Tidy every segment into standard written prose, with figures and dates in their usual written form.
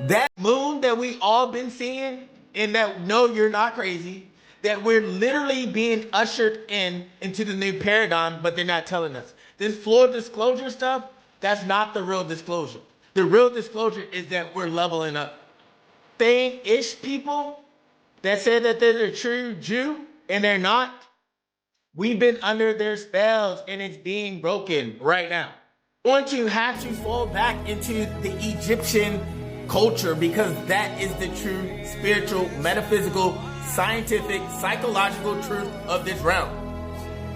That moon that we all been seeing, and that no, you're not crazy. That we're literally being ushered into the new paradigm, but they're not telling us. This full disclosure stuff, that's not the real disclosure. The real disclosure is that we're leveling up. Thing-ish people that say that they're the true Jew and they're not, we've been under their spells and it's being broken right now. Want to have to fall back into the Egyptian culture because that is the true spiritual, metaphysical, scientific, psychological truth of this realm.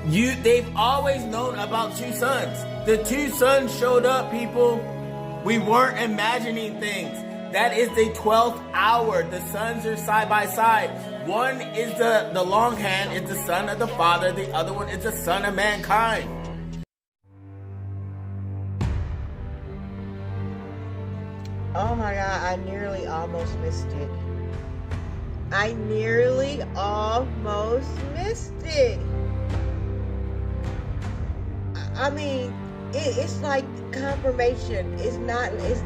They've always known about two suns. The two suns showed up, people. We weren't imagining things. That is the 12th hour. The suns are side by side. One is the long hand, is the son of the Father. The other one is the son of mankind. Oh my God, I nearly almost missed it. I nearly almost missed it. I mean, it's like confirmation. It's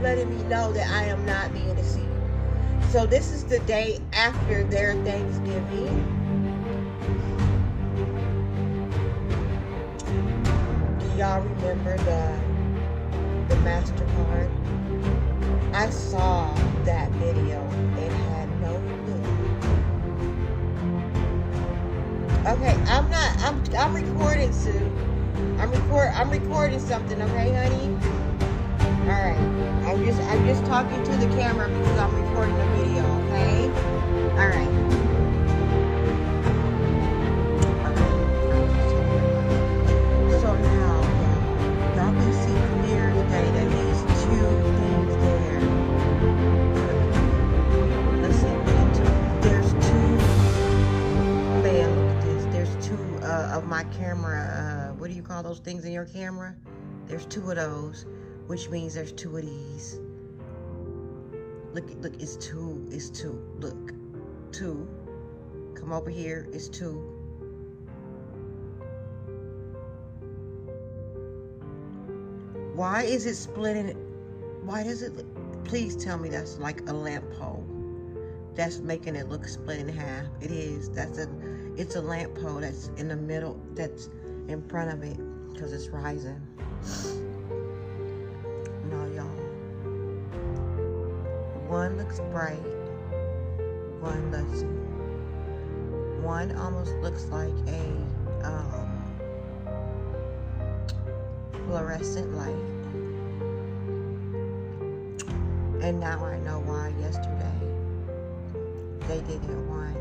letting me know that I am not being deceived. So this is the day after their Thanksgiving. Do y'all remember the MasterCard? I saw that video and had no clue. Okay, I'm recording, Sue. I'm recording something, okay, honey? Alright. I'm just talking to the camera because I'm recording a video, okay? Alright. So now, y'all can see clear today that these two things there. Let's see, there's two, man, look at this. There's two of my camera, what do you call those things in your camera? There's two of those, which means there's two of these. Look, it's two, look, two. Come over here, it's two. Why is it splitting? Why does it, please tell me that's like a lamp pole. That's making it look split in half. It is, it's a lamp pole that's in the middle, that's in front of it, because it's rising. No, y'all. One looks bright, one doesn't. One almost looks like a fluorescent light. And now I know why yesterday they didn't want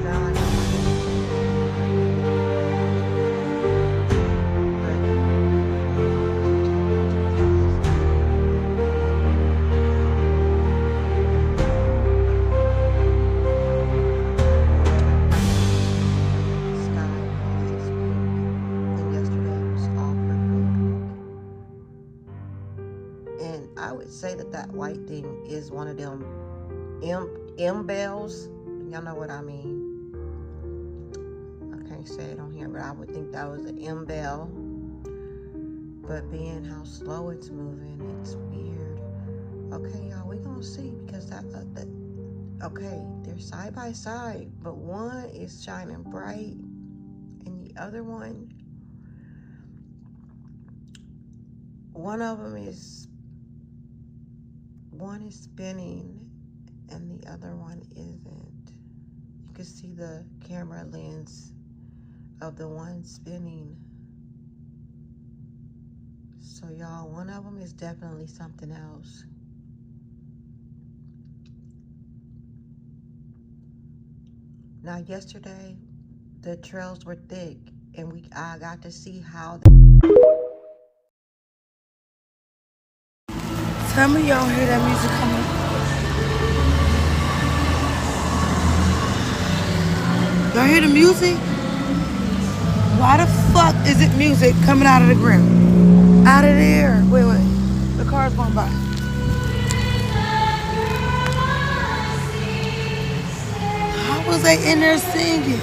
now I know. I would say that white thing is one of them M bells. Y'all know what I mean. I can't say it on here, but I would think that was an M bell. But being how slow it's moving, it's weird. Okay, y'all, we gonna see because okay, they're side by side, but one is shining bright, and the other one of them is. One is spinning and the other one isn't. You can see the camera lens of the one spinning. So y'all, one of them is definitely something else. Now yesterday, the trails were thick and I got to see how Tell me y'all hear that music coming. Y'all hear the music? Why the fuck is it music coming out of the ground? Out of there. Wait. The car's going by. How was they in there singing?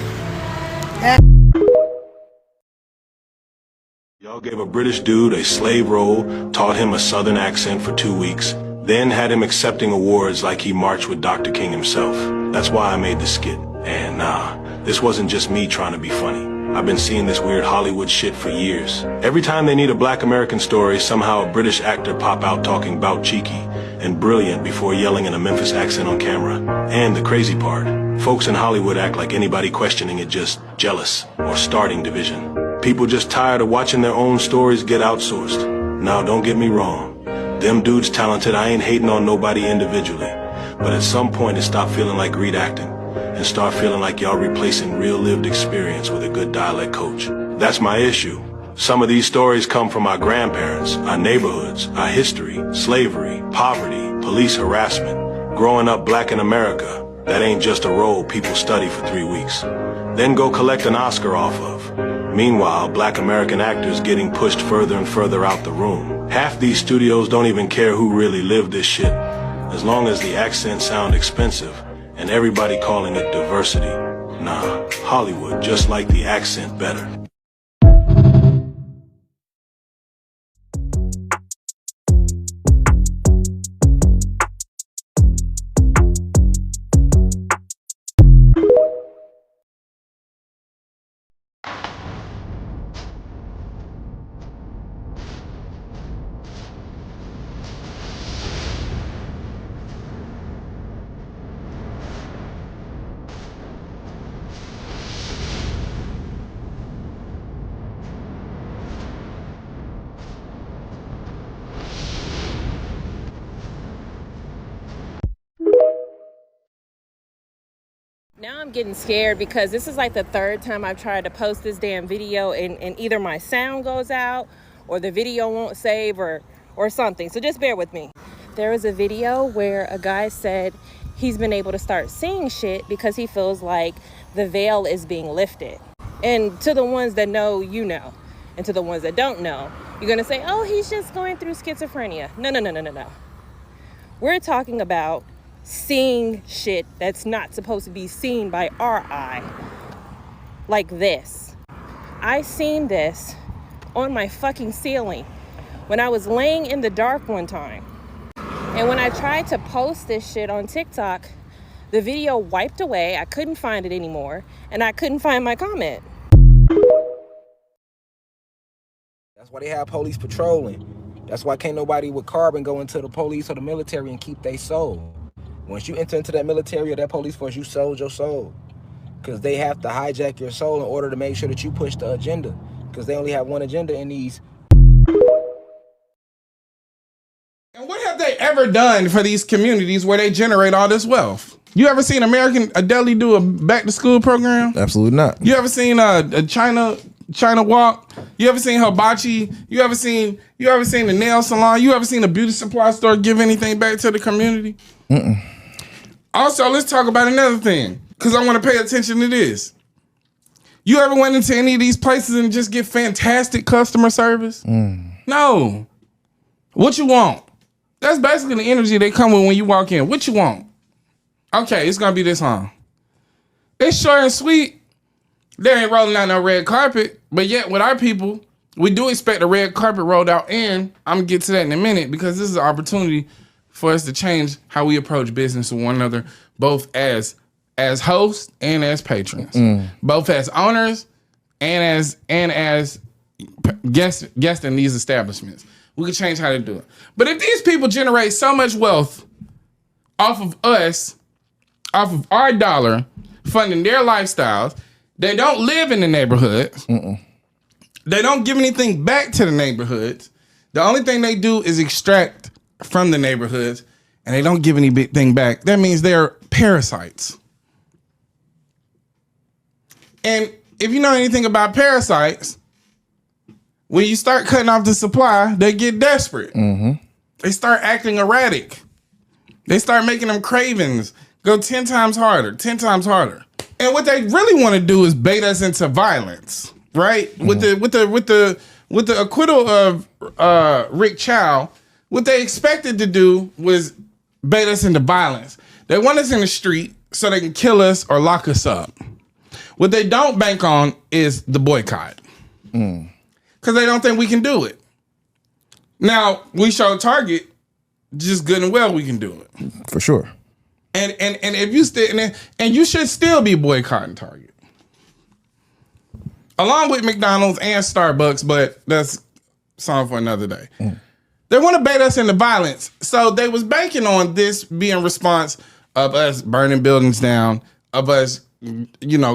Y'all gave a British dude a slave role, taught him a southern accent for 2 weeks, then had him accepting awards like he marched with Dr. King himself. That's why I made the skit. And nah, this wasn't just me trying to be funny. I've been seeing this weird Hollywood shit for years. Every time they need a black American story, somehow a British actor pop out talking bout cheeky and brilliant before yelling in a Memphis accent on camera. And the crazy part, folks in Hollywood act like anybody questioning it just jealous or starting division. People just tired of watching their own stories get outsourced. Now don't get me wrong, them dudes talented, I ain't hating on nobody individually. But at some point it stopped feeling like read acting and start feeling like y'all replacing real lived experience with a good dialect coach. That's my issue. Some of these stories come from our grandparents, our neighborhoods, our history, slavery, poverty, police harassment. Growing up black in America, that ain't just a role people study for 3 weeks. Then go collect an Oscar off of. Meanwhile, black American actors getting pushed further and further out the room. Half these studios don't even care who really lived this shit, as long as the accents sound expensive and everybody calling it diversity. Nah, Hollywood just like the accent better. Now I'm getting scared because this is like the third time I've tried to post this damn video and either my sound goes out or the video won't save or something. So just bear with me. There was a video where a guy said he's been able to start seeing shit because he feels like the veil is being lifted. And to the ones that know, you know. And to the ones that don't know, you're going to say, oh, he's just going through schizophrenia. No. We're talking about seeing shit that's not supposed to be seen by our eye, like this. I seen this on my fucking ceiling when I was laying in the dark one time. And when I tried to post this shit on TikTok, the video wiped away. I couldn't find it anymore, and I couldn't find my comment. That's why they have police patrolling. That's why can't nobody with carbon go into the police or the military and keep their soul. Once you enter into that military or that police force, you sold your soul. Because they have to hijack your soul in order to make sure that you push the agenda. Because they only have one agenda in these. And what have they ever done for these communities where they generate all this wealth? You ever seen American Deli do a back to school program? Absolutely not. You ever seen a China Walk? You ever seen Hibachi? You ever seen the nail salon? You ever seen a beauty supply store give anything back to the community? Mm-mm. Also, let's talk about another thing, because I want to pay attention to this. You ever went into any of these places and just get fantastic customer service? No. What you want? That's basically the energy they come with when you walk in. What you want? Okay, it's going to be this, huh? It's short and sweet. They ain't rolling out no red carpet, but yet with our people, we do expect a red carpet rolled out, and I'm going to get to that in a minute, because this is an opportunity for us to change how we approach business with one another, both as hosts and as patrons, both as owners and as guests in these establishments. We can change how to do it. But if these people generate so much wealth off of us, off of our dollar, funding their lifestyles, they don't live in the neighborhoods. They don't give anything back to the neighborhoods. The only thing they do is extract from the neighborhoods, and they don't give anything back. That means they're parasites. And if you know anything about parasites, when you start cutting off the supply, they get desperate. They start acting erratic. They start making them cravings go 10 times harder. And what they really want to do is bait us into violence, right? With the acquittal of Rick Chow, what they expected to do was bait us into violence. They want us in the street so they can kill us or lock us up. What they don't bank on is the boycott. because they don't think we can do it. Now, we show Target just good and well we can do it. For sure. And if you still and you should still be boycotting Target. Along with McDonald's and Starbucks, but that's something for another day. They want to bait us into violence. So they was banking on this being response of us burning buildings down, of us,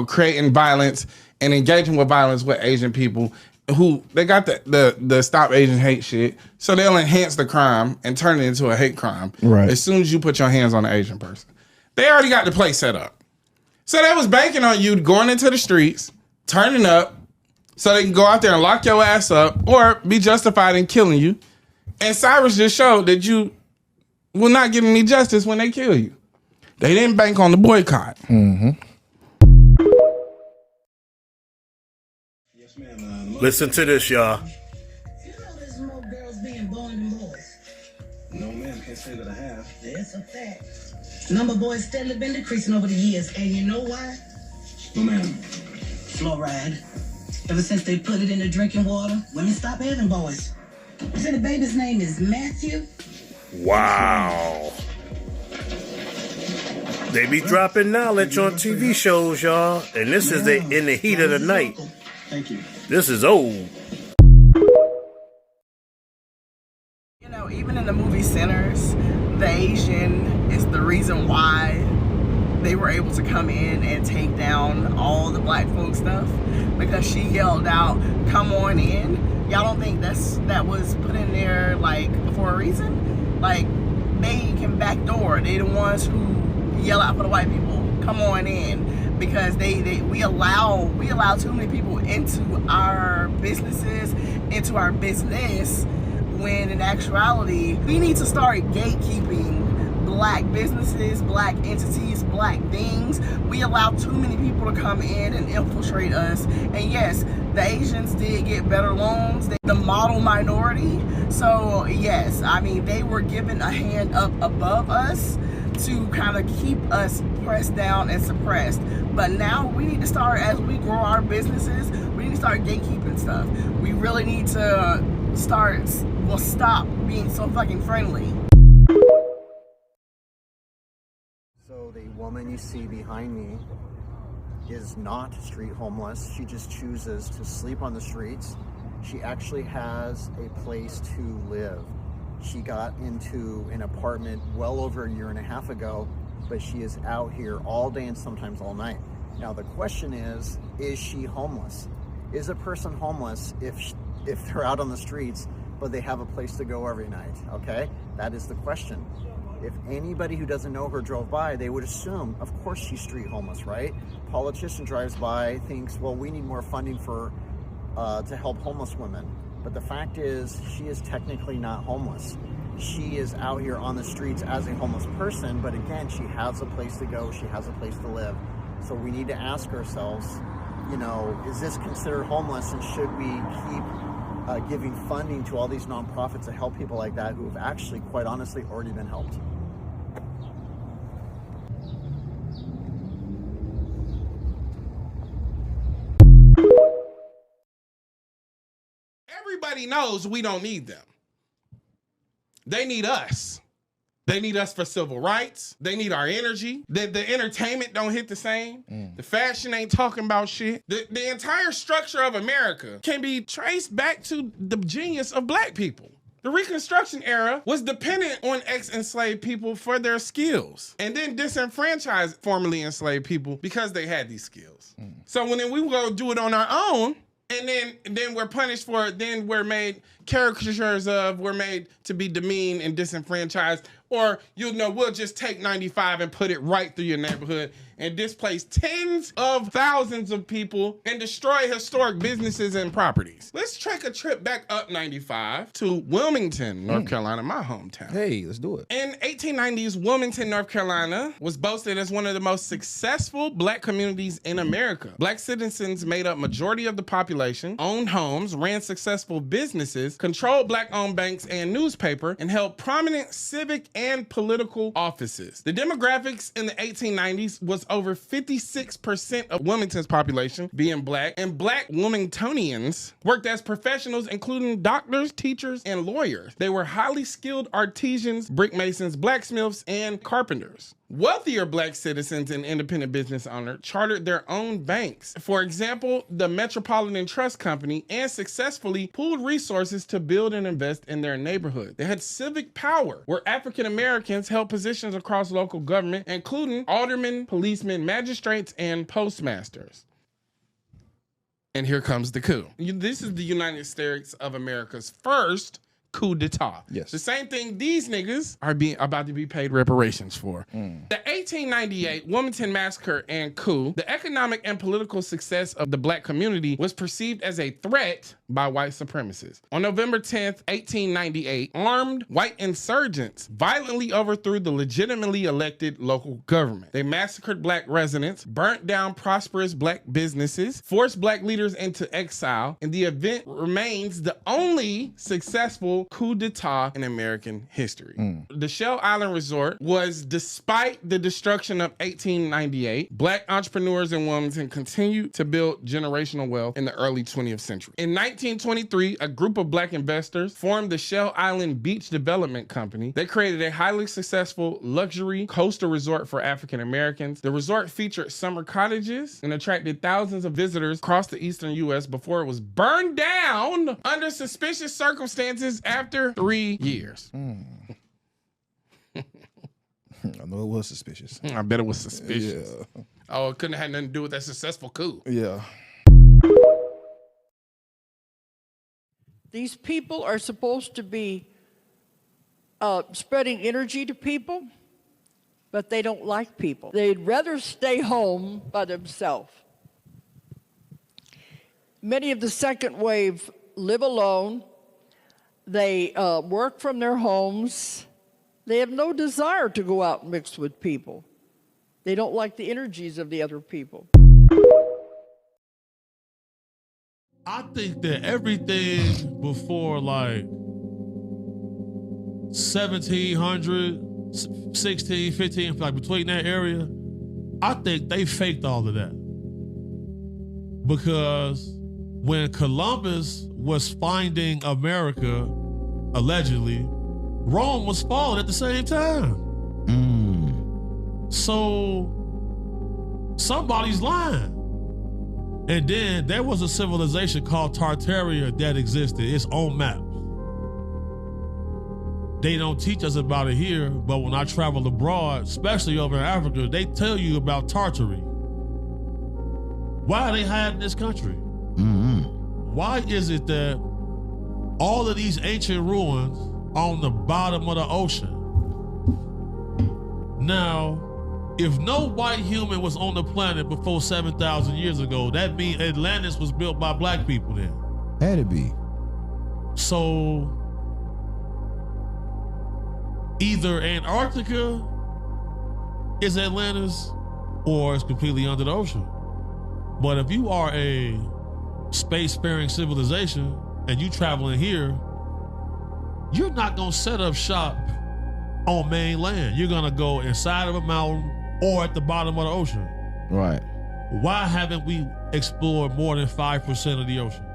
creating violence and engaging with violence with Asian people who they got the Stop Asian Hate shit. So they'll enhance the crime and turn it into a hate crime as soon as you put your hands on an Asian person. They already got the place set up. So they was banking on you going into the streets, turning up, so they can go out there and lock your ass up or be justified in killing you. And Cyrus just showed that you will not get any justice when they kill you. They didn't bank on the boycott. Listen to this, y'all. You know there's more girls being born than boys. No, ma'am, can't say that I have. That's a fact. Number of boys steadily been decreasing over the years, and you know why? No, ma'am. Fluoride. Ever since they put it in the drinking water, women stop having boys. You say the baby's name is Matthew? Wow. They be dropping knowledge on TV shows, y'all. And this is in the heat of the night. Thank you. This is old. You know, even in the movie Sinners, the Asian is the reason why they were able to come in and take down all the black folk stuff, because she yelled out, "Come on in." Y'all don't think that was put in there like for a reason? Like, they can backdoor. They the ones who yell out for the white people, "Come on in," because we allow too many people into our businesses, into our business, when in actuality we need to start gatekeeping black businesses, black entities, black things. We allow too many people to come in and infiltrate us. And yes, the Asians did get better loans, the model minority. So yes, I mean, they were given a hand up above us to kind of keep us pressed down and suppressed. But now we need to start, as we grow our businesses, we need to start gatekeeping stuff. We really need to stop being so fucking friendly. So the woman you see behind me is not street homeless. She just chooses to sleep on the streets. She actually has a place to live. She got into an apartment well over a year and a half ago, but she is out here all day and sometimes all night. Now the question is she homeless? Is a person homeless if they're out on the streets, but they have a place to go every night? Okay, that is the question. If anybody who doesn't know her drove by, they would assume, of course she's street homeless, right? Politician drives by, thinks, well, we need more funding for to help homeless women. But the fact is, she is technically not homeless. She is out here on the streets as a homeless person, but again, she has a place to go, she has a place to live. So we need to ask ourselves, is this considered homeless, and should we keep giving funding to all these nonprofits to help people like that who have actually, quite honestly, already been helped? Everybody knows we don't need them. They need us. They need us for civil rights. They need our energy. The entertainment don't hit the same. The fashion ain't talking about shit. The entire structure of America can be traced back to the genius of black people. The Reconstruction era was dependent on ex-enslaved people for their skills, and then disenfranchised formerly enslaved people because they had these skills. So when we go do it on our own, and then we're punished for it, then we're made caricatures of, we're made to be demeaned and disenfranchised, or we'll just take 95 and put it right through your neighborhood and displace tens of thousands of people and destroy historic businesses and properties. Let's take a trip back up 95 to Wilmington, North Carolina, my hometown. Hey, let's do it. In 1890s, Wilmington, North Carolina was boasted as one of the most successful black communities in America. Black citizens made up majority of the population, owned homes, ran successful businesses, controlled black-owned banks and newspaper, and held prominent civic and political offices. The demographics in the 1890s was over 56% of Wilmington's population being black, and black Wilmingtonians worked as professionals, including doctors, teachers, and lawyers. They were highly skilled artisans, brick masons, blacksmiths, and carpenters. Wealthier black citizens and independent business owners chartered their own banks. For example, the Metropolitan Trust Company, and successfully pooled resources to build and invest in their neighborhood. They had civic power, where African Americans held positions across local government, including aldermen, policemen, magistrates, and postmasters. And here comes the coup. This is the United States of America's first coup d'etat. Yes. The same thing these niggas are about to be paid reparations for. The 1898 Wilmington Massacre and coup, the economic and political success of the black community was perceived as a threat by white supremacists. On November 10th, 1898, armed white insurgents violently overthrew the legitimately elected local government. They massacred black residents, burnt down prosperous black businesses, forced black leaders into exile, and the event remains the only successful coup d'etat in American history. The Shell Island Resort was, despite the destruction of 1898, black entrepreneurs in Wilmington continued to build generational wealth in the early 20th century. In 1923, a group of black investors formed the Shell Island Beach Development Company. They created a highly successful luxury coastal resort for African Americans. The resort featured summer cottages and attracted thousands of visitors across the eastern U.S. before it was burned down under suspicious circumstances after 3 years. I know it was suspicious. I bet it was suspicious. Yeah. Oh, it couldn't have had nothing to do with that successful coup. Yeah. These people are supposed to be spreading energy to people, but they don't like people. They'd rather stay home by themselves. Many of the second wave live alone. They work from their homes. They have no desire to go out and mix with people. They don't like the energies of the other people. I think that everything before like 1700, 16, 15, like between that area, I think they faked all of that. Because when Columbus was finding America, allegedly, Rome was falling at the same time. So somebody's lying. And then there was a civilization called Tartaria that existed, its own maps. They don't teach us about it here, but when I travel abroad, especially over in Africa, they tell you about Tartary. Why are they hiding this country? Why is it that all of these ancient ruins are on the bottom of the ocean? Now, if no white human was on the planet before 7,000 years ago, that means Atlantis was built by black people then. Had to be. So either Antarctica is Atlantis or it's completely under the ocean. But if you are a spacefaring civilization and you traveling here, you're not gonna set up shop on mainland. You're gonna go inside of a mountain or at the bottom of the ocean. Right. Why haven't we explored more than 5% of the ocean?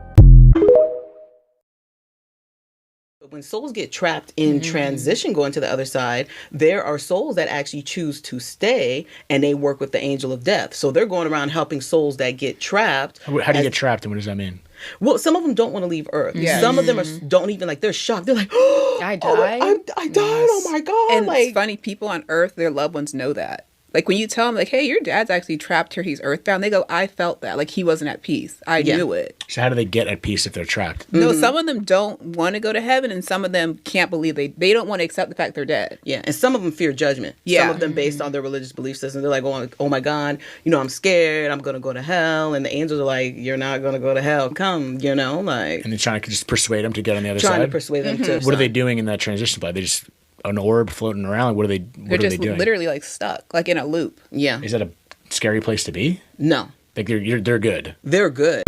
When souls get trapped in transition going to the other side, there are souls that actually choose to stay and they work with the angel of death. So they're going around helping souls that get trapped. How do you get trapped and what does that mean? Well, some of them don't want to leave Earth. Yeah. Some of them don't even, like, they're shocked. They're like, oh, I died. I died. Oh my God. And like, it's funny, people on Earth, their loved ones know that. Like when you tell them, like, hey, your dad's actually trapped here, he's earthbound, they go, I felt that. Like he wasn't at peace. I knew it. So how do they get at peace if they're trapped? No, some of them don't want to go to heaven, and some of them can't believe they don't want to accept the fact they're dead. Yeah, and some of them fear judgment. Yeah. Some of them based on their religious belief system. They're like, oh my God, I'm scared. I'm going to go to hell. And the angels are like, you're not going to go to hell. Come, like. And they're trying to just persuade them to get on the other trying side? to persuade them to. What are they doing in that transition play? They just an orb floating around. What are they doing? They're just literally like stuck, like in a loop. Yeah. Is that a scary place to be? No. Like they're good. They're good.